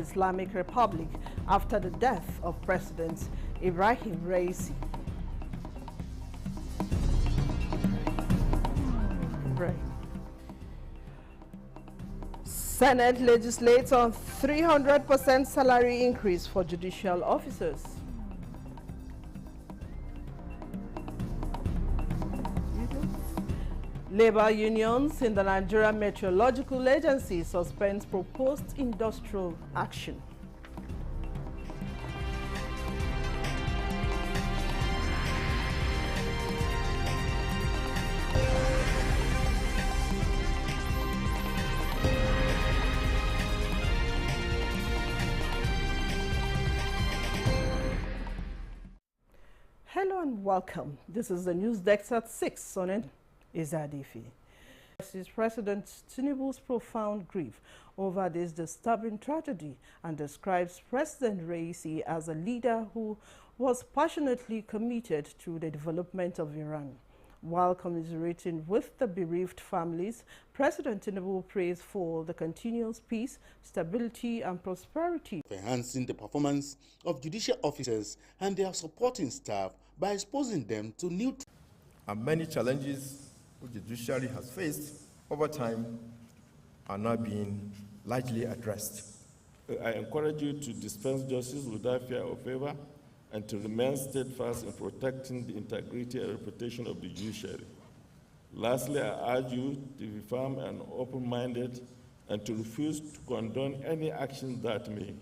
Islamic Republic after the death of President Ibrahim Raisi. Senate legislates on 300% salary increase for judicial officers. Labor unions in the Nigeria Meteorological Agency suspends proposed industrial action. Hello and welcome. This is the news desk at 6 on Izadifi. President Tinubu's profound grief over this disturbing tragedy and describes President Raisi as a leader who was passionately committed to the development of Iran. While commiserating with the bereaved families, President Tinubu prays for the continuous peace, stability and prosperity. Enhancing the performance of judicial officers and their supporting staff by exposing them to new and many challenges which the judiciary has faced over time are now being largely addressed. I encourage you to dispense justice without fear or favor and to remain steadfast in protecting the integrity and reputation of the judiciary. Lastly, I urge you to be firm and open-minded and to refuse to condone any action that may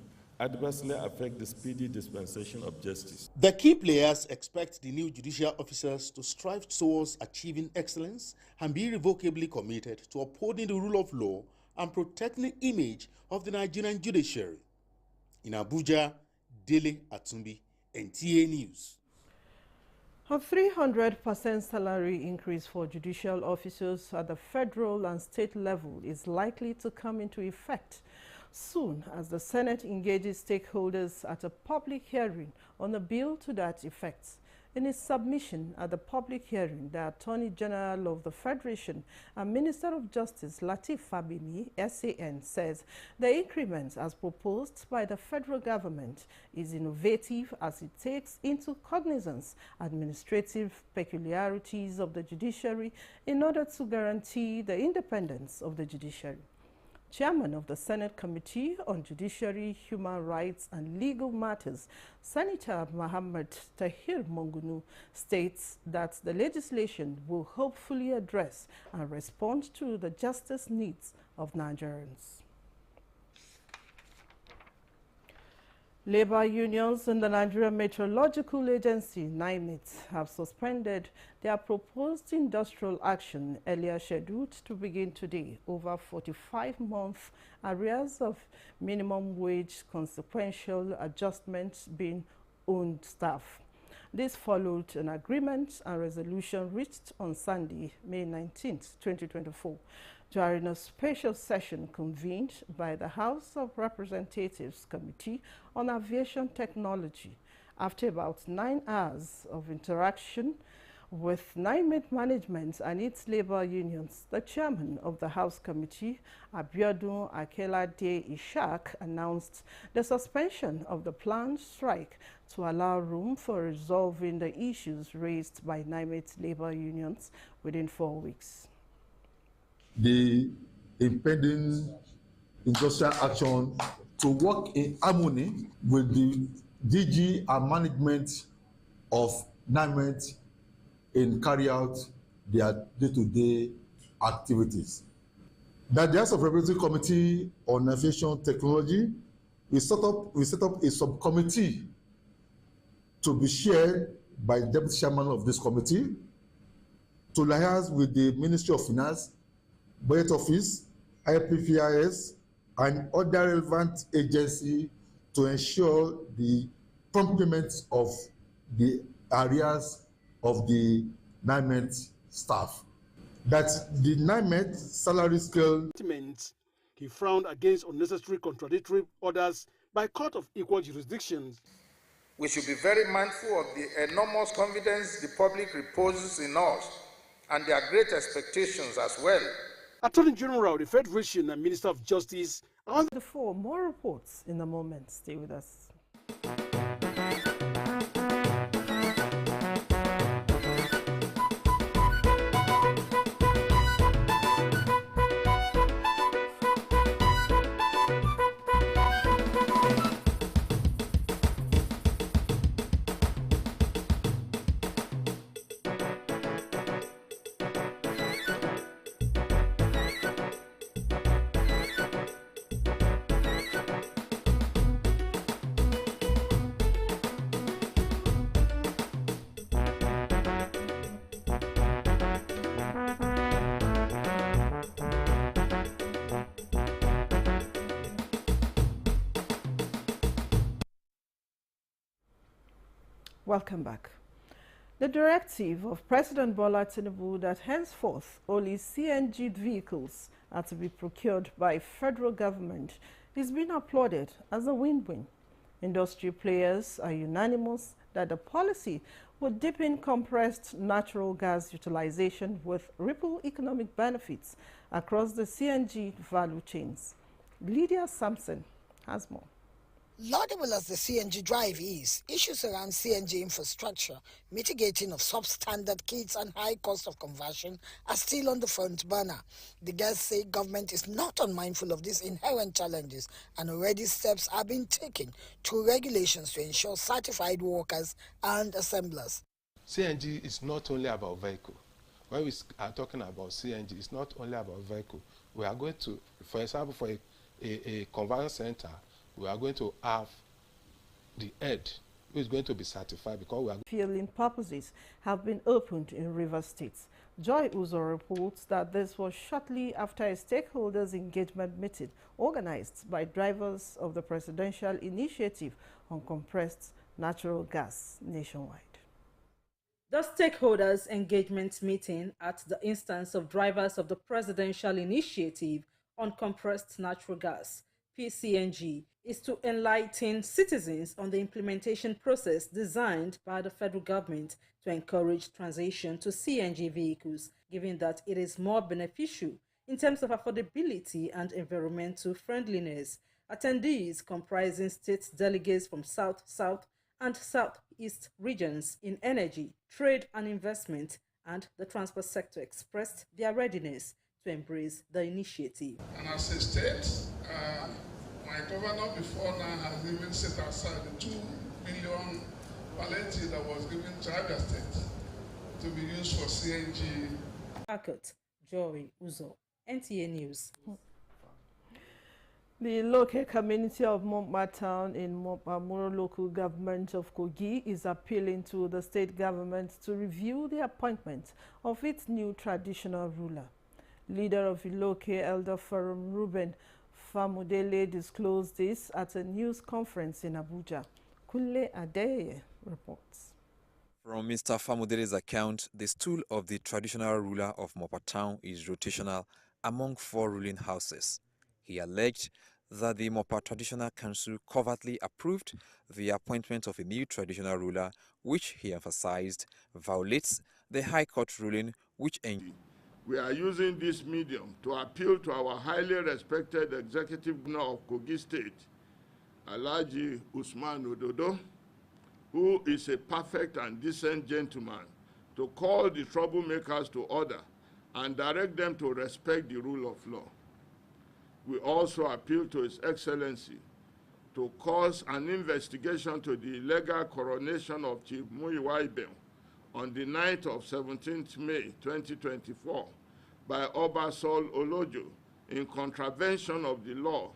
adversely affect the speedy dispensation of justice. The key players expect the new judicial officers to strive towards achieving excellence and be irrevocably committed to upholding the rule of law and protecting the image of the Nigerian judiciary. In Abuja, Dele Atumbi, NTA News. A 300% salary increase for judicial officers at the federal and state level is likely to come into effect soon as the Senate engages stakeholders at a public hearing on a bill to that effect. In his submission at the public hearing, the Attorney General of the Federation and Minister of Justice Lateef Fabemi, SAN, says the increment as proposed by the federal government is innovative as it takes into cognizance administrative peculiarities of the judiciary in order to guarantee the independence of the judiciary. Chairman of the Senate Committee on Judiciary, Human Rights and Legal Matters, Senator Muhammad Tahir Mongunu, states that the legislation will hopefully address and respond to the justice needs of Nigerians. Labor unions in the Nigeria Meteorological Agency, NIMET, have suspended their proposed industrial action earlier scheduled to begin today over 45-month arrears of minimum wage consequential adjustments being owed staff. This followed an agreement and resolution reached on Sunday, May 19, 2024. During a special session convened by the House of Representatives Committee on Aviation Technology. After about 9 hours of interaction with NIMET management and its labor unions, the chairman of the House Committee, Abiodun Akelade Ishak, announced the suspension of the planned strike to allow room for resolving the issues raised by NIMET labor unions within 4 weeks. The impending industrial action to work in harmony with the DG and management of NIMET in carry out their day-to-day activities. That the House of Representatives Committee on Aviation Technology, we set up a subcommittee to be shared by the Deputy Chairman of this committee to liaise with the Ministry of Finance, Budget Office, IPPIS, and other relevant agencies to ensure the prompt payment of the arrears of the NIMET staff. That the NIMET salary scale. He frowned against unnecessary contradictory orders by court of equal jurisdictions. We should be very mindful of the enormous confidence the public reposes in us and their great expectations as well Attorney General of the Federation and Minister of Justice. For more reports in a moment. Stay with us. Welcome back. The directive of President Bola Tinubu that henceforth only CNG vehicles are to be procured by federal government is being applauded as a win-win. Industry players are unanimous that the policy would deepen compressed natural gas utilization with ripple economic benefits across the CNG value chains. Lydia Sampson has more. Laudable as the CNG drive is, issues around CNG infrastructure, mitigating of substandard kits and high cost of conversion are still on the front burner. The guests say government is not unmindful of these inherent challenges and already steps are being taken through regulations to ensure certified workers and assemblers. CNG is not only about vehicle. When we are talking about CNG, it's not only about vehicle. We are going to, for example, for a conversion center, we are going to have the head who is going to be certified because we are fueling purposes have been opened in Rivers State. Joy Uzo reports that this was shortly after a stakeholders engagement meeting organized by drivers of the Presidential Initiative on Compressed Natural Gas nationwide. The stakeholders engagement meeting at the instance of drivers of the Presidential Initiative on Compressed Natural Gas PCNG is to enlighten citizens on the implementation process designed by the federal government to encourage transition to CNG vehicles, given that it is more beneficial in terms of affordability and environmental friendliness. Attendees comprising state delegates from South, South and Southeast regions in energy, trade and investment, and the transport sector expressed their readiness to embrace the initiative. And as a state, my governor before now has even set aside the 2 billion palliative that was given to Abia State to be used for CNG. Akut Joy Uzo, NTA News. The local community of Montma Town in Montpamuro local government of Kogi is appealing to the state government to review the appointment of its new traditional ruler. Leader of the local Elder Forum, Ruben Famudele, disclosed this at a news conference in Abuja. Kunle Adeye reports. From Mr. Famudele's account, the stool of the traditional ruler of Mopa Town is rotational among 4 ruling houses. He alleged that the Mopa Traditional Council covertly approved the appointment of a new traditional ruler, which he emphasized violates the High Court ruling which we are using this medium to appeal to our highly respected executive governor of Kogi State, Alhaji Usman Ododo, who is a perfect and decent gentleman, to call the troublemakers to order and direct them to respect the rule of law. We also appeal to His Excellency to cause an investigation to the illegal coronation of Chief Muyiwa Ibem on the night of 17th May 2024 by Oba Sol Olojo in contravention of the law